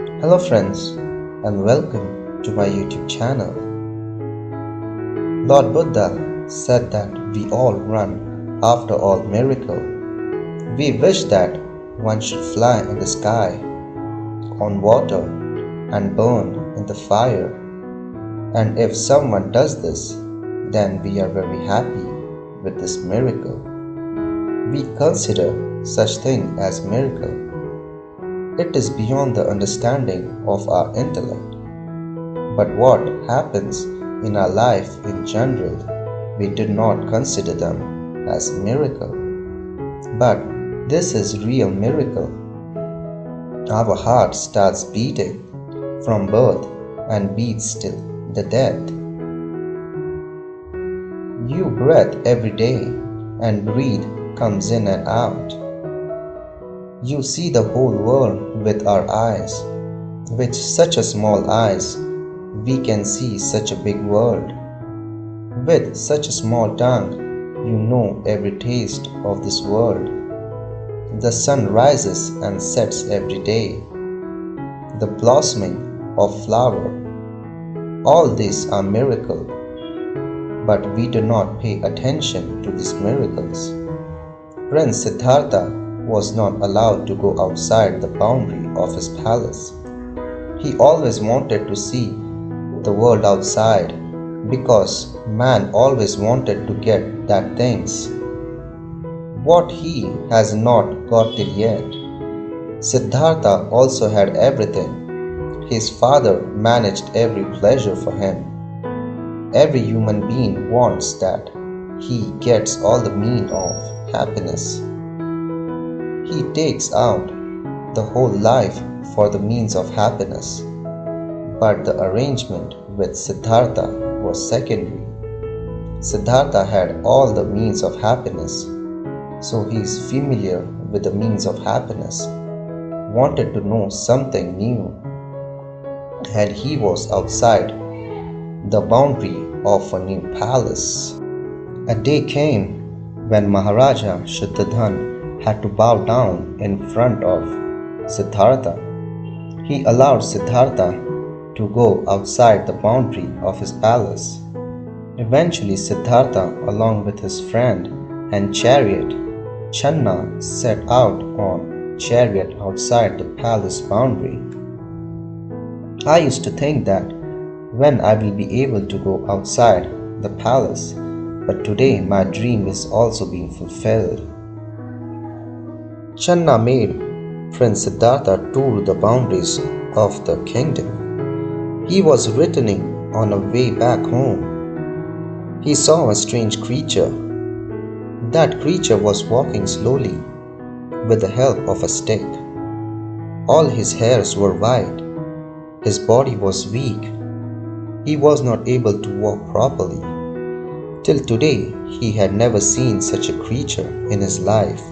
Hello, friends, and welcome to my YouTube channel. Lord Buddha said that we all run after all miracle. We wish that one should fly in the sky, on water, and burn in the fire. And if someone does this, then we are very happy with this miracle. We consider such thing as miracle. It is beyond the understanding of our intellect. But what happens in our life in general, we do not consider them as miracle. But this is real miracle. Our heart starts beating from birth and beats till the death. You breathe every day and breathe comes in and out. You see the whole world with our eyes. With such a small eyes, we can see such a big world. With such a small tongue, you know every taste of this world. The sun rises and sets every day. The blossoming of flower. All these are miracles, but we do not pay attention to these miracles. Prince Siddhartha was not allowed to go outside the boundary of his palace. He always wanted to see the world outside because man always wanted to get that things what he has not got till yet. Siddhartha also had everything. His father managed every pleasure for him. Every human being wants that he gets all the mean of happiness. He takes out the whole life for the means of happiness. But the arrangement with Siddhartha was secondary. Siddhartha had all the means of happiness, so he is familiar with the means of happiness, wanted to know something new, and he was outside the boundary of a new palace. A day came when Maharaja Shuddhadhan had to bow down in front of Siddhartha. He allowed Siddhartha to go outside the boundary of his palace. Eventually, Siddhartha, along with his friend and chariot, Channa, set out on chariot outside the palace boundary. I used to think that when I will be able to go outside the palace, but today my dream is also being fulfilled. Channa made Prince Siddhartha tour the boundaries of the kingdom. He was returning on a way back home. He saw a strange creature. That creature was walking slowly with the help of a stick. All his hairs were white. His body was weak. He was not able to walk properly. Till today, he had never seen such a creature in his life.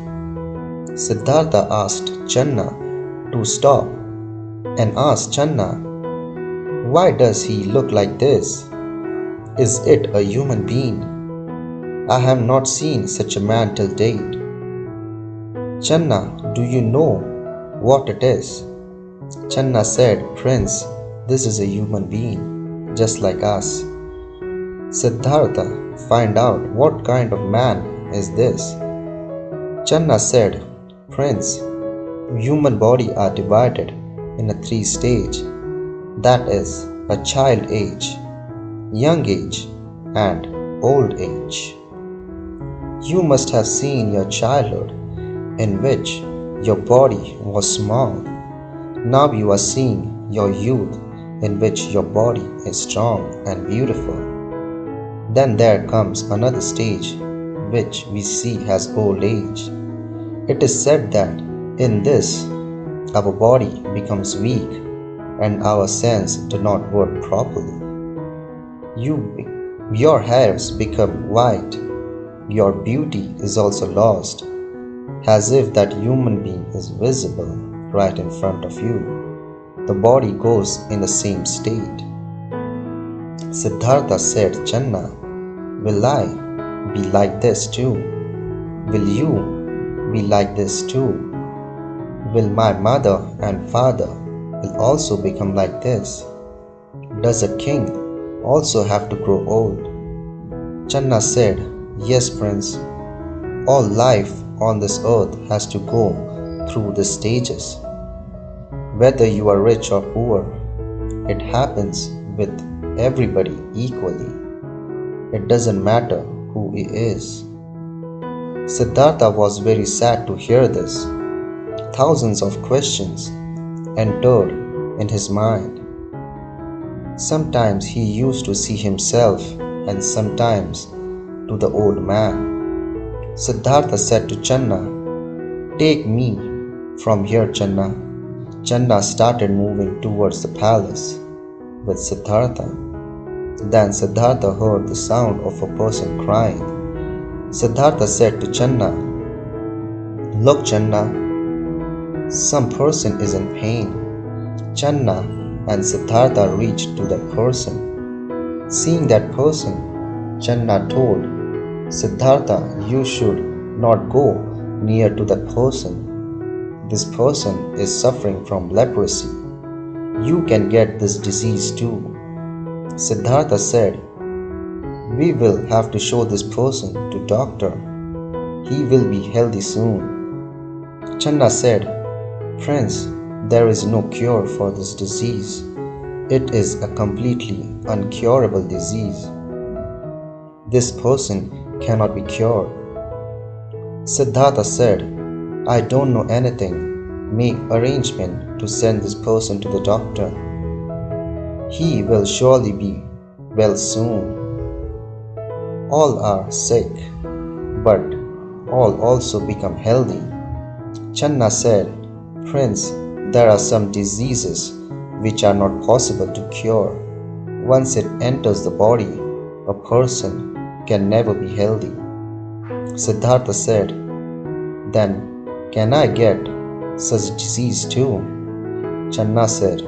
Siddhartha asked Channa to stop and asked Channa, "Why does he look like this? Is it a human being? I have not seen such a man till date." "Channa, do you know what it is?" Channa said, "Prince, this is a human being, just like us." Siddhartha, "Find out what kind of man is this." Channa said, "Prince, human body are divided in a three stage, that is, a child age, young age, and old age. You must have seen your childhood, in which your body was small. Now you are seeing your youth, in which your body is strong and beautiful. Then there comes another stage, which we see as old age. It is said that in this, our body becomes weak and our sense do not work properly. Your hairs become white. Your beauty is also lost, as if that human being is visible right in front of you. The body goes in the same state." Siddhartha said, "Channa, will I be like this too? Will you be like this too? Will my mother and father will also become like this. Does a king also have to grow old? Channa said, Yes, Prince. All life on this earth has to go through the stages. Whether you are rich or poor, it happens with everybody equally. It doesn't matter who he is. Siddhartha was very sad to hear this. Thousands of questions entered in his mind. Sometimes he used to see himself, and sometimes to the old man. Siddhartha said to Channa, Take me from here, Channa. Channa started moving towards the palace with Siddhartha. Then Siddhartha heard the sound of a person crying. Siddhartha said to Channa, Look, Channa, some person is in pain. Channa and Siddhartha reached to that person. Seeing that person, Channa told Siddhartha, You should not go near to that person. This person is suffering from leprosy. You can get this disease too. Siddhartha said, We will have to show this person to doctor. He will be healthy soon. Channa said, Prince, there is no cure for this disease. It is a completely uncurable disease. This person cannot be cured. Siddhartha said, I don't know anything. Make arrangement to send this person to the doctor. He will surely be well soon. All are sick, but all also become healthy. Channa said, Prince, there are some diseases which are not possible to cure. Once it enters the body, a person can never be healthy. Siddhartha said, Then can I get such disease too? Channa said,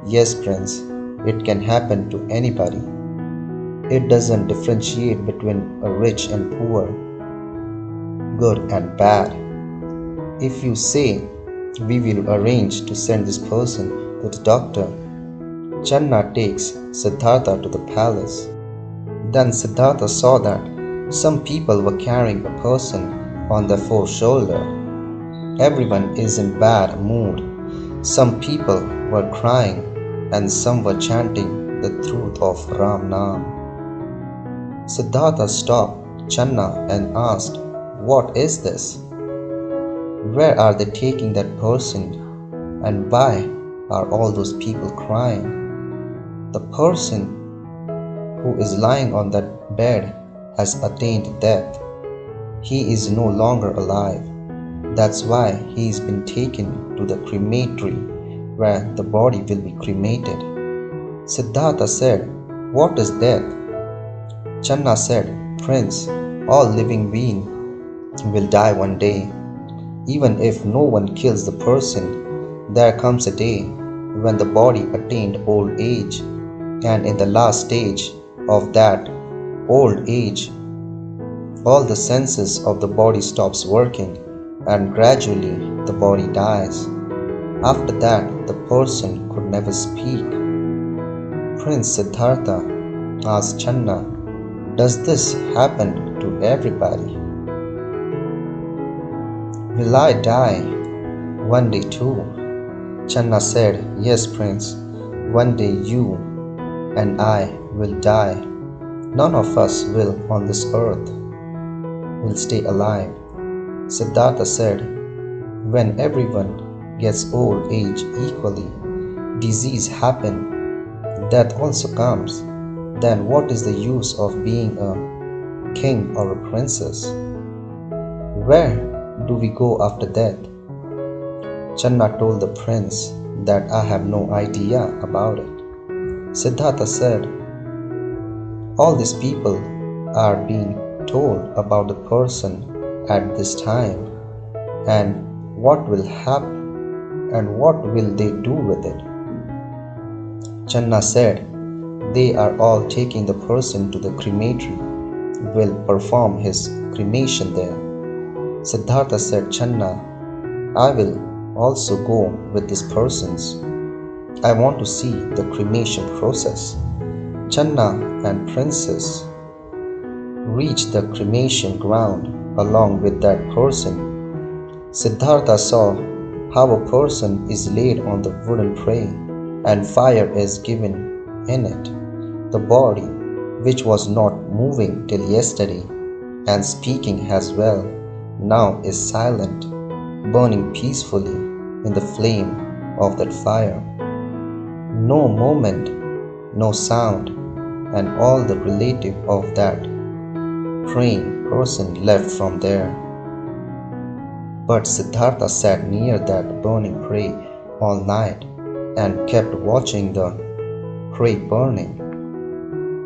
Yes, Prince, it can happen to anybody. It doesn't differentiate between a rich and poor, good and bad. If you say, We will arrange to send this person to the doctor, Channa takes Siddhartha to the palace. Then Siddhartha saw that some people were carrying a person on their foreshoulder. Everyone is in bad mood. Some people were crying and some were chanting the truth of Ram Nam. Siddhartha stopped Channa and asked, What is this? Where are they taking that person? And why are all those people crying? The person who is lying on that bed has attained death. He is no longer alive. That's why he has been taken to the crematory where the body will be cremated. Siddhartha said, What is death? Channa said, Prince, all living beings will die one day. Even if no one kills the person, there comes a day when the body attained old age, and in the last stage of that old age, all the senses of the body stops working and gradually the body dies. After that, the person could never speak. Prince Siddhartha asked Channa, Does this happen to everybody? Will I die one day too? Channa said, Yes, Prince, one day you and I will die. None of us will on this earth will stay alive. Siddhartha said, When everyone gets old age equally, disease happen, death also comes, then what is the use of being a king or a princess? Where do we go after death? Channa told the prince that I have no idea about it. Siddhartha said, All these people are being told about the person at this time and what will happen and what will they do with it. Channa said, They are all taking the person to the crematory, will perform his cremation there. Siddhartha said, Channa, I will also go with these persons. I want to see the cremation process. Channa and Princess reached the cremation ground along with that person. Siddhartha saw how a person is laid on the wooden tray and fire is given in it. The body, which was not moving till yesterday and speaking as well, now is silent, burning peacefully in the flame of that fire. No movement, no sound, and all the relative of that praying person left from there. But Siddhartha sat near that burning prey all night and kept watching the prey burning.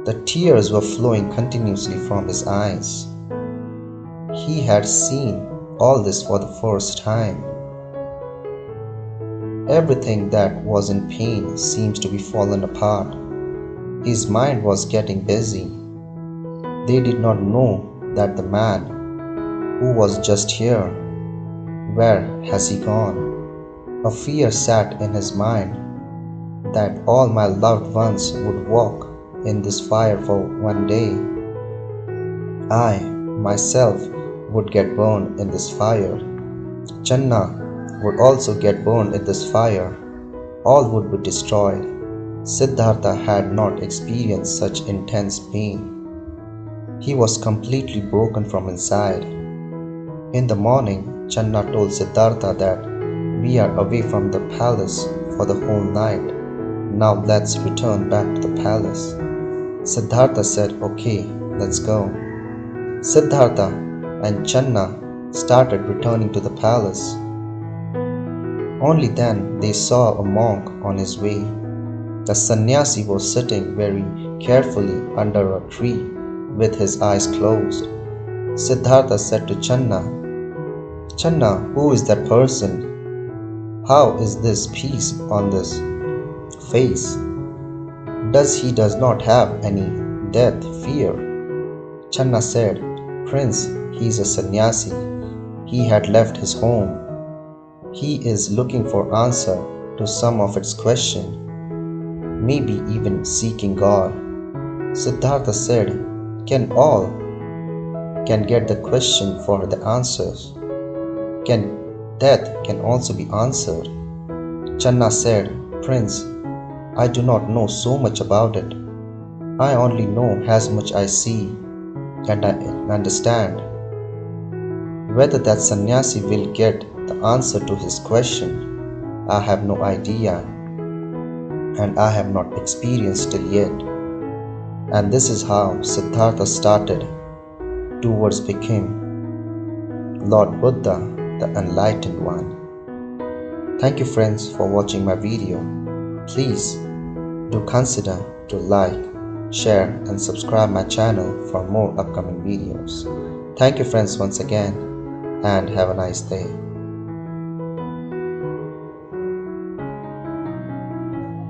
The tears were flowing continuously from his eyes. He had seen all this for the first time. Everything that was in pain seems to be fallen apart. His mind was getting busy. They did not know that the man who was just here, where has he gone? A fear sat in his mind that all my loved ones would walk in this fire for one day. I, myself, would get burned in this fire. Channa would also get burned in this fire. All would be destroyed. Siddhartha had not experienced such intense pain. He was completely broken from inside. In the morning, Channa told Siddhartha that we are away from the palace for the whole night. Now let's return back to the palace. Siddhartha said, okay, let's go. Siddhartha and Channa started returning to the palace. Only then they saw a monk on his way. The sannyasi was sitting very carefully under a tree with his eyes closed. Siddhartha said to Channa, Channa, who is that person? How is this peace on this face? Does not have any death fear? Channa said, Prince, he is a sannyasi. He had left his home. He is looking for answer to some of its questions, maybe even seeking God. Siddhartha said, can get the question for the answers. Death can also be answered. Channa said, Prince, I do not know so much about it. I only know as much I see and I understand. Whether that sannyasi will get the answer to his question, I have no idea, and I have not experienced till yet. And this is how Siddhartha started towards becoming Lord Buddha, the enlightened one. Thank you friends for watching my video. Please do consider to like, share and subscribe my channel for more upcoming videos. Thank you friends once again and have a nice day.